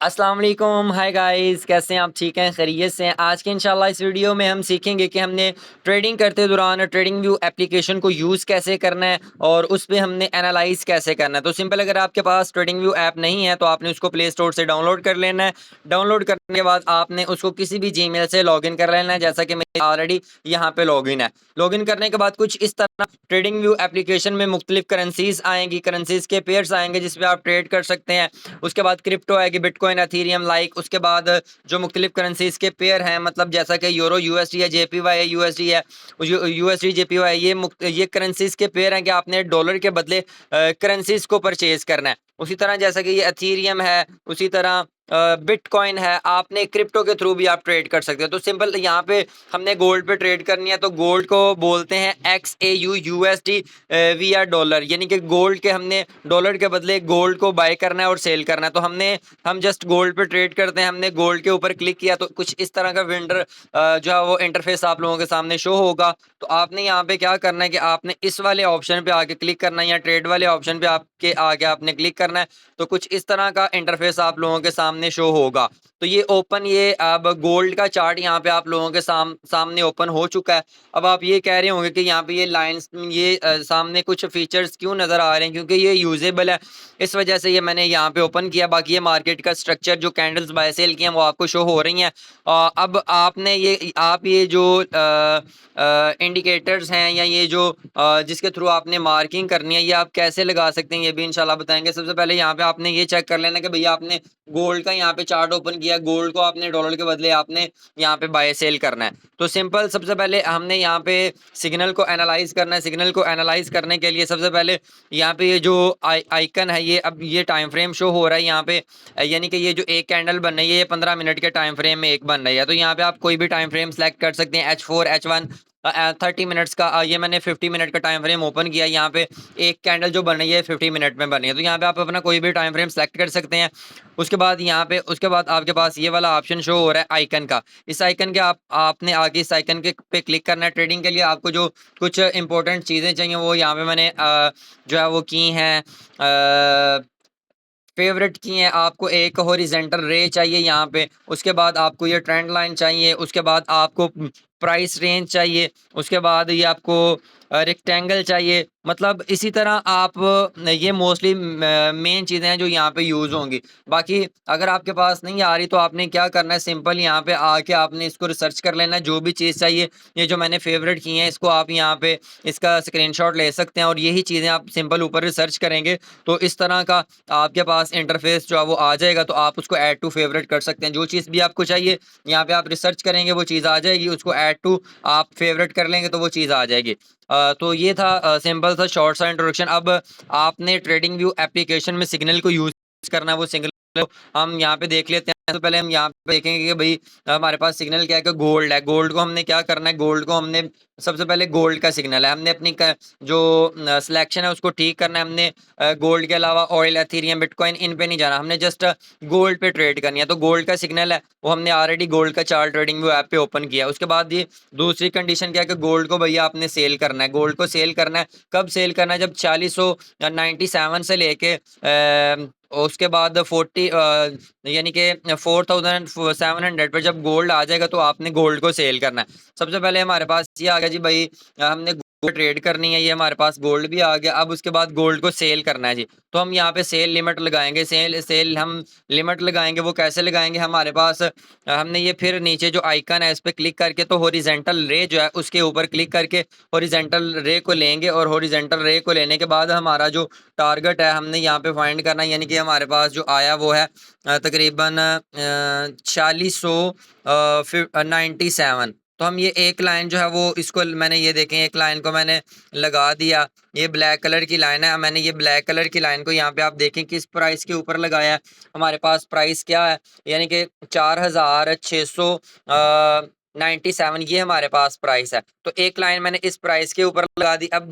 अस्सलाम वालेकुम, hi guys, कैसे हैं आप? ठीक हैं, खैरियत से हैं? आज के इंशाल्लाह इस वीडियो में हम सीखेंगे कि हमने ट्रेडिंग करते दौरान ट्रेडिंग व्यू एप्लीकेशन को यूज़ कैसे करना है और उस पे हमने एनालाइज़ कैसे करना है। तो सिंपल, अगर आपके पास ट्रेडिंग व्यू ऐप नहीं है तो आपने उसको प्ले स्टोर से डाउनलोड कर लेना है। डाउनलोड करने के बाद आपने उसको किसी भी जीमेल से लॉगिन कर लेना है, जैसा कि मेरा ऑलरेडी यहाँ पे लॉगिन है। लॉगिन करने के बाद कुछ इस तरह ट्रेडिंग व्यू एप्लीकेशन में मुख्तलिफ करेंसीज़ आएँगी, करेंसीज़ के पेयर्स आएँगे जिस पे आप ट्रेड कर सकते हैं। उसके बाद क्रिप्टो आएगी, बिटकॉइन, एथेरियम लाइक। उसके बाद जो मुख्तलिफ करेंसीज के पेयर हैं, मतलब जैसा कि यूरो यूएसडी है, जेपीवाई है, यूएसडी है, यूएसडी जेपीवाई, ये करेंसीज के पेयर हैं कि आपने डॉलर के बदले करेंसीज को परचेज करना है। उसी तरह जैसा कि ये एथेरियम है, उसी तरह बिटकॉइन है, आपने क्रिप्टो के थ्रू भी आप ट्रेड कर सकते हो। तो सिंपल यहाँ पे हमने गोल्ड पे ट्रेड करनी है तो गोल्ड को बोलते हैं XAU USD वी डॉलर, यानी कि गोल्ड के हमने डॉलर के बदले गोल्ड को बाय करना है और सेल करना है। तो हम जस्ट गोल्ड पे ट्रेड करते हैं, हमने गोल्ड के ऊपर क्लिक किया तो कुछ इस तरह का विंडर जो है वो इंटरफेस आप लोगों के सामने शो होगा। तो आपने यहाँ पे क्या करना है कि आपने इस वाले ऑप्शन पे आके क्लिक करना है या ट्रेड वाले ऑप्शन पे आपके आगे आपने क्लिक करना है। तो कुछ इस तरह का इंटरफेस आप लोगों के सामने शो होगा। तो ये अब गोल्ड का चार्ट यहाँ पे आप लोगों के सामने ओपन हो चुका है। अब आप ये कह रहे होंगे कि यहाँ पे ये लाइंस, सामने कुछ फीचर्स क्यों नज़र आ रहे हैं, क्योंकि ये यूजेबल है, इस वजह से ये मैंने यहाँ पे ओपन किया। बाकी ये मार्केट का स्ट्रक्चर, जो कैंडल्स बाय सेल की हैं वो आपको शो हो रही हैं। अब आपने ये जो इंडिकेटर्स हैं या ये जो जिसके थ्रू आपने मार्किंग करनी है, ये आप कैसे लगा सकते हैं ये भी इंशाल्लाह बताएंगे। सबसे पहले यहाँ पे आपने ये चेक कर लेना कि भैया आपने गोल्ड का यहाँ पे चार्ट ओपन किया, गोल्ड को आपने डॉलर के बदले आपने यहाँ पे बाय सेल करना है। तो सिंपल, सबसे पहले हमने यहाँ पे सिग्नल को एनालाइज करना है। सिग्नल को एनालाइज करने के लिए सबसे पहले यहाँ पे ये जो आइकन है, ये टाइम फ्रेम शो हो रहा है यहाँ पे, यानी कि ये जो एक कैंडल बन रही है ये 15 मिनट के टाइम फ्रेम में एक बन रही है। तो यहाँ पे आप कोई भी टाइम फ्रेम सेलेक्ट कर सकते हैं, H4 H1 30 मिनट्स का। ये मैंने 50 मिनट का टाइम फ्रेम ओपन किया। यहाँ पे एक कैंडल जो बन रही है 50 मिनट में बन रही है। तो यहाँ पे आप अपना कोई भी टाइम फ्रेम सेलेक्ट कर सकते हैं। उसके बाद आपके पास ये वाला ऑप्शन शो हो रहा है आइकन का। इस आइकन के आपने आगे इस आइकन के पे क्लिक करना है। ट्रेडिंग के लिए आपको जो कुछ इंपॉर्टेंट चीज़ें चाहिए वो यहाँ पे मैंने जो है वो की हैं, फेवरेट की हैं। आपको एक हॉरिजेंटल रे चाहिए यहाँ पे, उसके बाद आपको ये ट्रेंड लाइन चाहिए, उसके बाद आपको प्राइस रेंज चाहिए, उसके बाद ये आपको रेक्टेंगल चाहिए। मतलब इसी तरह आप ये मोस्टली मेन चीज़ें हैं जो यहाँ पे यूज़ होंगी। बाकी अगर आपके पास नहीं आ रही तो आपने क्या करना है, सिंपल यहाँ पे आके आपने इसको रिसर्च कर लेना है, जो भी चीज़ चाहिए। ये जो मैंने फेवरेट की हैं इसको आप यहाँ पे इसका स्क्रीनशॉट ले सकते हैं और यही चीज़ें आप सिंपल ऊपर रिसर्च करेंगे तो इस तरह का आपके पास इंटरफेस जो है वो आ जाएगा। तो आप उसको ऐड टू फेवरेट कर सकते हैं। जो चीज़ भी आपको चाहिए यहाँ पे आप रिसर्च करेंगे वो चीज़ आ जाएगी, उसको ऐड टू आप फेवरेट कर लेंगे तो वो चीज़ आ जाएगी। तो ये था सिंपल सा शॉर्ट सा इंट्रोडक्शन। अब आपने ट्रेडिंग व्यू एप्लीकेशन में सिग्नल को यूज़ करना है, वो सिग्नल हम यहाँ पे देख लेते हैं। तो पहले हम यहाँ पे देखेंगे कि भाई हमारे पास सिग्नल क्या है, कि गोल्ड है। गोल्ड को हमने क्या करना है, गोल्ड को हमने सबसे पहले गोल्ड का सिग्नल है, हमने अपनी जो सिलेक्शन है उसको ठीक करना है। हमने गोल्ड के अलावा ऑयल, एथेरियम, बिटकॉइन इन पे नहीं जाना, हमने जस्ट गोल्ड पे ट्रेड करनी है। तो गोल्ड का सिग्नल है वो हमने ऑलरेडी गोल्ड का चार्ट ट्रेडिंग व्यू ऐप पे ओपन किया। उसके बाद ये दूसरी कंडीशन क्या है कि गोल्ड को भैया आपने सेल करना है। गोल्ड को सेल करना है, कब सेल करना है, जब 4097 से लेके उसके बाद 40 यानी कि 4700 पर जब गोल्ड आ जाएगा तो आपने गोल्ड को सेल करना है। सबसे पहले हमारे पास ये आ गया जी भाई, हमने गोल्ड ट्रेड करनी है, ये हमारे पास गोल्ड भी आ गया। अब उसके बाद गोल्ड को सेल करना है जी, तो हम यहाँ पे सेल लिमिट लगाएंगे। सेल सेल हम लिमिट लगाएंगे, वो कैसे लगाएंगे, हमारे पास हमने ये फिर नीचे जो आइकन है इस पर क्लिक करके तो हॉरिजेंटल रे जो है उसके ऊपर क्लिक करके हॉरिजेंटल रे को लेंगे और हॉरिजेंटल रे को लेने के बाद हमारा जो टारगेट है हमने यहाँ पे फाइंड करना है, यानी कि हमारे पास जो आया वो है तकरीबन 4697। तो हम ये एक लाइन जो है वो इसको मैंने ये देखें, एक लाइन को मैंने लगा दिया। ये ब्लैक कलर की लाइन है, मैंने ये ब्लैक कलर की लाइन को यहाँ पे आप देखें किस प्राइस के ऊपर लगाया है। हमारे पास प्राइस क्या है, यानी कि 4697 ये हमारे पास प्राइस है। तो एक लाइन मैंने इस प्राइस के ऊपर लगा दी। अब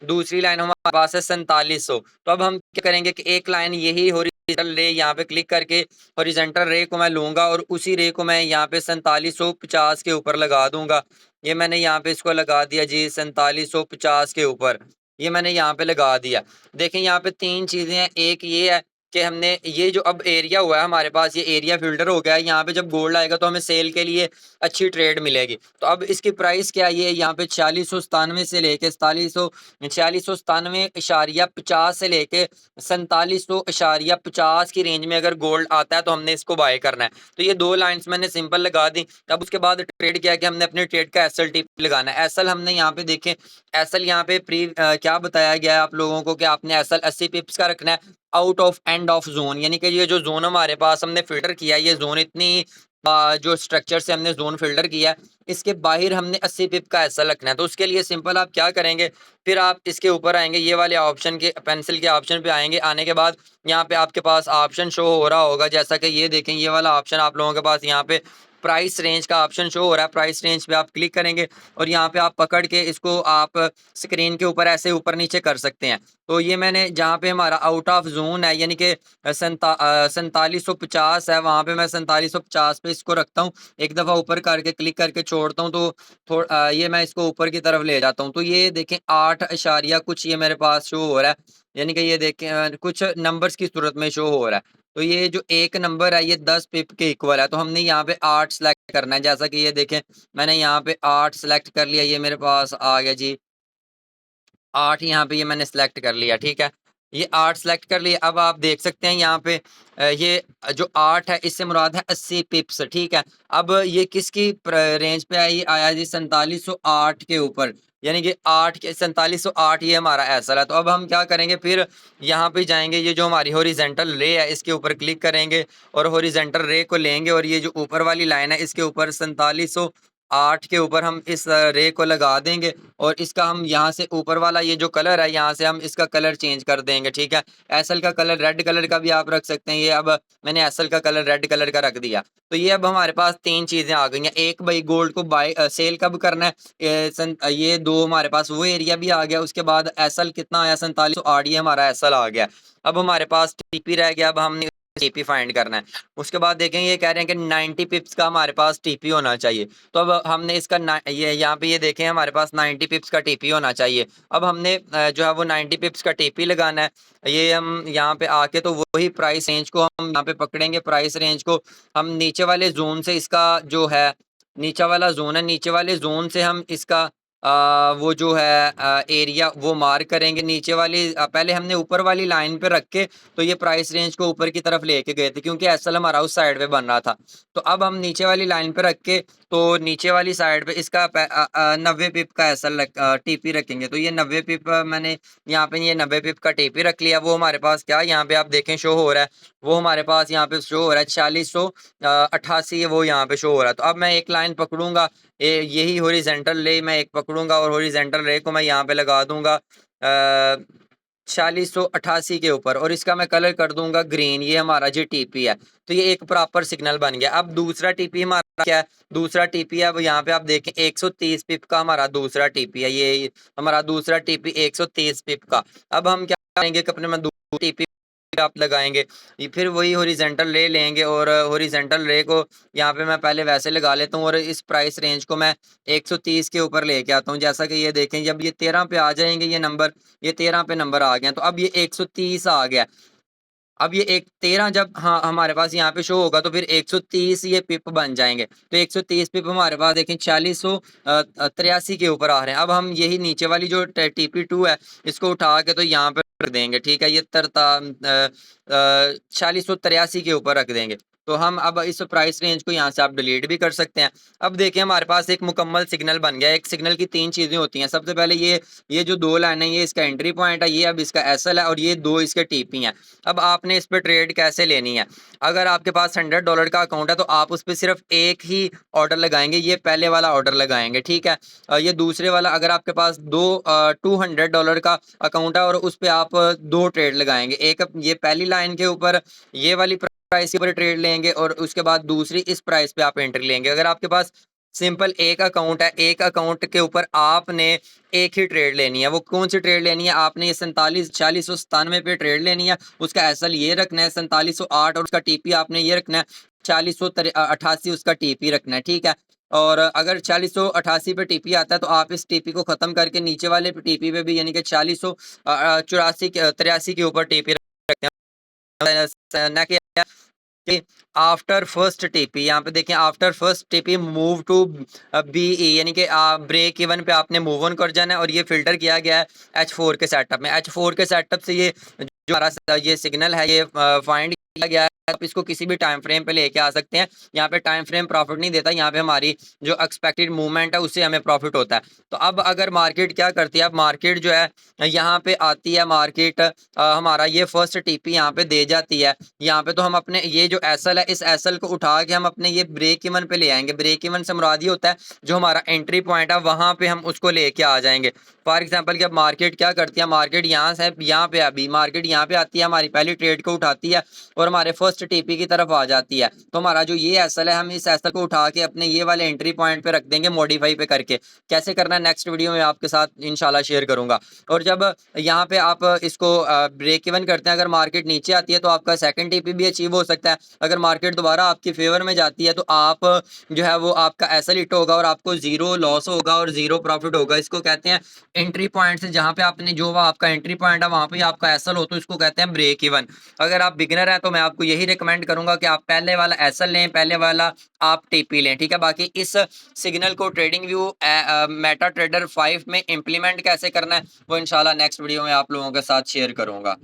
दूसरी लाइन हमारे पास है 4700। तो अब हम क्या करेंगे कि एक लाइन यही हॉरिजॉन्टल रे यहाँ पे क्लिक करके हॉरिजॉन्टल रे को मैं लूंगा और उसी रे को मैं यहाँ पे 4750 के ऊपर लगा दूंगा। ये मैंने यहाँ पे इसको लगा दिया जी 4750 के ऊपर, ये मैंने यहाँ पे लगा दिया। देखें यहाँ पे तीन चीजें हैं, एक ये है कि हमने ये जो अब एरिया हुआ है हमारे पास, ये एरिया फ़िल्टर हो गया है। यहाँ पे जब गोल्ड आएगा तो हमें सेल के लिए अच्छी ट्रेड मिलेगी। तो अब इसकी प्राइस क्या है, ये यहाँ पे 4697 से लेके 4697.50 से लेके 4750 की रेंज में अगर गोल्ड आता है तो हमने इसको बाय करना है। तो ये 2 लाइन्स मैंने सिंपल लगा दी। अब उसके बाद ट्रेड किया कि हमने अपने ट्रेड का एसएलटीपी लगाना है। एसएल हमने यहाँ पे देखें, एसएल यहाँ पे क्या बताया गया है आप लोगों को कि आपने एसएल 80 पिप्स का रखना है out of end of zone, यानी कि ये जो जोन हमारे पास हमने फिल्टर किया है, ये जोन इतनी जो स्ट्रक्चर से हमने जोन फिल्टर किया है, इसके बाहर हमने 80 पिप का ऐसा रखना है। तो उसके लिए सिंपल आप क्या करेंगे, फिर आप इसके ऊपर आएंगे, ये वाले ऑप्शन के पेंसिल के ऑप्शन पे आएंगे। आने के बाद यहाँ पे आपके पास ऑप्शन शो हो रहा होगा, जैसा कि ये देखें, ये वाला ऑप्शन आप लोगों के पास यहाँ पे प्राइस रेंज का ऑप्शन शो हो रहा है। प्राइस रेंज पे आप क्लिक करेंगे और यहाँ पे आप पकड़ के इसको आप स्क्रीन के ऊपर ऐसे ऊपर नीचे कर सकते हैं। तो ये मैंने जहाँ पे हमारा आउट ऑफ जोन है, यानी कि 4750 है, वहाँ पे मैं 4750 पे इसको रखता हूँ। एक दफ़ा ऊपर करके क्लिक करके छोड़ता हूँ तो ये मैं इसको ऊपर की तरफ ले जाता हूँ। तो ये देखें 8 इशारिया कुछ ये मेरे पास शो हो रहा है, यानी कि ये देखें कुछ नंबर्स की सूरत में शो हो रहा है। तो ये जो एक नंबर है ये 10 पिप के इक्वल है, तो हमने यहाँ पे 8 सेलेक्ट करना है। जैसा कि ये देखें, मैंने यहाँ पे 8 सेलेक्ट कर लिया, ये मेरे पास आ गया जी 8। यहाँ पे ये मैंने सेलेक्ट कर लिया, ठीक है। ये 8 सेलेक्ट कर लिया। अब आप देख सकते हैं यहाँ पे ये जो 8 है इससे मुराद है 80 पिप्स, ठीक है। अब ये किसकी रेंज पे आया जी 4708 के ऊपर, यानी कि 8 के 4708 ये हमारा ऐसा है। तो अब हम क्या करेंगे, फिर यहाँ पे जाएंगे, ये जो हमारी हॉरिजॉन्टल रे है इसके ऊपर क्लिक करेंगे और हॉरिजॉन्टल रे को लेंगे और ये जो ऊपर वाली लाइन है इसके ऊपर 4708 के ऊपर हम इस रे को लगा देंगे और इसका हम यहाँ से ऊपर वाला ये जो कलर है यहाँ से हम इसका कलर चेंज कर देंगे, ठीक है। एसएल का कलर रेड कलर का भी आप रख सकते हैं। ये अब मैंने एसएल का कलर रेड कलर का रख दिया। तो ये अब हमारे पास 3 चीजें आ गई हैं। एक, भाई गोल्ड को बाय सेल कब करना है, ये 2 हमारे पास वो एरिया भी आ गया। उसके बाद एसएल कितना आया 4708, ये हमारा एसएल आ गया। अब हमारे पास टीपी रह गया, अब हमने टीपी फाइंड करना है। उसके बाद देखेंगे ये कह रहे हैं कि 90 पिप्स का हमारे पास टीपी होना चाहिए। तो अब हमने इसका ये यहाँ पे ये देखें हमारे पास 90 पिप्स का टीपी होना चाहिए। अब हमने जो है वो 90 पिप्स का टीपी लगाना है। ये हम यहाँ पे आके तो वही प्राइस रेंज को हम यहाँ पे पकड़ेंगे। प्राइस रेंज को हम नीचे वाले जोन से इसका जो है नीचे वाला जोन है, नीचे वाले जोन से हम इसका वो जो है एरिया वो मार्क करेंगे। नीचे वाली पहले हमने ऊपर वाली लाइन पे रख के तो ये प्राइस रेंज को ऊपर की तरफ लेके गए थे, क्योंकि एसएल हमारा उस साइड पे बन रहा था। तो अब हम नीचे वाली लाइन पे रख के तो नीचे वाली साइड पे इसका 90 पिप का एसएल टीपी रखेंगे। तो ये 90 पिप मैंने यहाँ पे ये 90 पिप का टीपी रख लिया। वो हमारे पास क्या यहाँ पे आप देखें शो हो रहा है, वो हमारे पास यहाँ पे शो हो रहा है 4688 वो यहाँ पे शो हो रहा है। तो अब मैं एक लाइन पकड़ूंगा, यही हॉरिजॉन्टल रे मैं एक पकड़ूंगा और हॉरिजॉन्टल रे को मैं यहाँ पे लगा दूंगा 4688 के ऊपर और इसका मैं कलर कर दूंगा ग्रीन। ये हमारा जी टीपी है। तो ये एक प्रॉपर सिग्नल बन गया। अब दूसरा टीपी हमारा क्या है, दूसरा टीपी है अब यहाँ पे आप देखें 130 पिप का हमारा दूसरा टीपी है। ये हमारा दूसरा टीपी 130 पिप का। अब हम क्या करेंगे कि अपने में टीपी आप लगाएंगे, ये फिर वही हॉरिजॉन्टल रे लेंगे और हॉरिजॉन्टल रे को यहाँ पे मैं पहले वैसे लगा लेता हूँ और इस प्राइस रेंज को मैं 130 के ऊपर लेके आता हूँ। जैसा कि ये देखें, जब ये 13 पे आ जाएंगे ये नंबर, ये 13 पे नंबर आ गया। तो अब ये 130 आ गया। अब ये एक 13 जब हाँ हमारे पास यहाँ पे शो होगा तो फिर 130 ये पिप बन जाएंगे। तो 130 पिप हमारे पास देखें 4683 के ऊपर आ रहे हैं। अब हम यही नीचे वाली जो TP2 है इसको उठा के तो यहाँ पे रख देंगे, ठीक है। ये 4683 के ऊपर रख देंगे। तो हम अब इस प्राइस रेंज को यहाँ से आप डिलीट भी कर सकते हैं। अब देखिए हमारे पास एक मुकम्मल सिग्नल बन गया। एक सिग्नल की 3 चीजें होती हैं। सबसे पहले ये जो 2 लाइन है ये इसका एंट्री पॉइंट है, ये अब इसका एसएल है और ये 2 इसके टीपी हैं। अब आपने इस पे ट्रेड कैसे लेनी है, अगर आपके पास $100 का अकाउंट है तो आप उस पर सिर्फ एक ही ऑर्डर लगाएंगे, ये पहले वाला ऑर्डर लगाएंगे, ठीक है। ये दूसरे वाला अगर आपके पास $200 का अकाउंट है और उस पर आप 2 ट्रेड लगाएंगे, एक ये पहली लाइन के ऊपर ये वाली प्राइस के ऊपर ट्रेड लेंगे और उसके बाद दूसरी इस प्राइस पे आप एंट्री लेंगे। अगर आपके पास सिंपल एक अकाउंट है, एक अकाउंट के ऊपर आपने एक ही ट्रेड लेनी है। वो कौन सी ट्रेड लेनी है, आपने ये 4697 पे ट्रेड लेनी है। उसका एसएल ये रखना है 4708 और उसका टीपी आपने ये रखना है 4688 उसका टीपी रखना है, ठीक है। और अगर 4688 पे टीपी आता है तो आप इस टीपी को खत्म करके नीचे वाले टीपी पे भी यानी कि 4684 83 के ऊपर टीपी रखते हैं। ना कि आफ्टर फर्स्ट टीपी, यहाँ पे देखें after first TP move to BE, यानी कि ब्रेक इवन पे आपने मूव ऑन कर जाना है। और ये फिल्टर किया गया है H4 के सेटअप में। H4 के सेटअप से ये जो हमारा ये सिग्नल है ये फाइंड किया गया है। आप इसको किसी भी टाइम फ्रेम पे लेके आ सकते हैं। यहाँ पे टाइम फ्रेम प्रॉफिट नहीं देता, यहाँ पे हमारी जो एक्सपेक्टेड मूवमेंट है उससे हमें प्रॉफिट होता है। तो अब अगर मार्केट क्या करती है, अब मार्केट जो है यहाँ पे आती है, मार्केट हमारा ये फर्स्ट टीपी यहाँ पे दे जाती है। यहाँ पे तो हम अपने ये जो एसएल है, इस एसएल को उठा के हम अपने ये ब्रेक इवन पे ले आएंगे। ब्रेक इवन से मुराद ये होता है जो हमारा एंट्री पॉइंट है वहां पे हम उसको लेके आ जाएंगे। फॉर एग्जांपल कि अब मार्केट क्या करती है, मार्केट यहाँ से यहाँ पे, अभी मार्केट यहाँ पे आती है, हमारी पहली ट्रेड को उठाती है और हमारे फर्स्ट टीपी की तरफ आ जाती है। तो हमारा जो ये एसएल है, हम इस एसएल को उठा के अपने ये वाले एंट्री पॉइंट पे रख देंगे, मॉडिफाई पे करके। कैसे करना है नेक्स्ट वीडियो में आपके साथ इंशाल्लाह शेयर करूंगा। और जब यहाँ पे आप इसको ब्रेक इवन करते हैं, अगर मार्केट नीचे आती है तो आपका सेकंड टीपी भी अचीव हो सकता है। अगर मार्केट दोबारा आपकी फेवर में जाती है तो आप जो है वो आपका एसएल हिट होगा और आपको जीरो लॉस होगा और जीरो प्रॉफिट होगा। इसको कहते हैं एंट्री पॉइंट से जहां पे आपने जो आपका एंट्री पॉइंट है वहां पे आपका एसएल हो, तो इसको कहते हैं ब्रेक इवन। अगर आप बिगिनर हैं तो मैं आपको यही रिकमेंड करूंगा कि आप पहले वाला एसएल लें, पहले वाला आप टीपी लें, ठीक है। बाकी इस सिग्नल को ट्रेडिंग व्यू मेटा ट्रेडर 5 में इंप्लीमेंट कैसे करना है वो इंशाल्लाह नेक्स्ट वीडियो में आप लोगों के साथ शेयर करूंगा।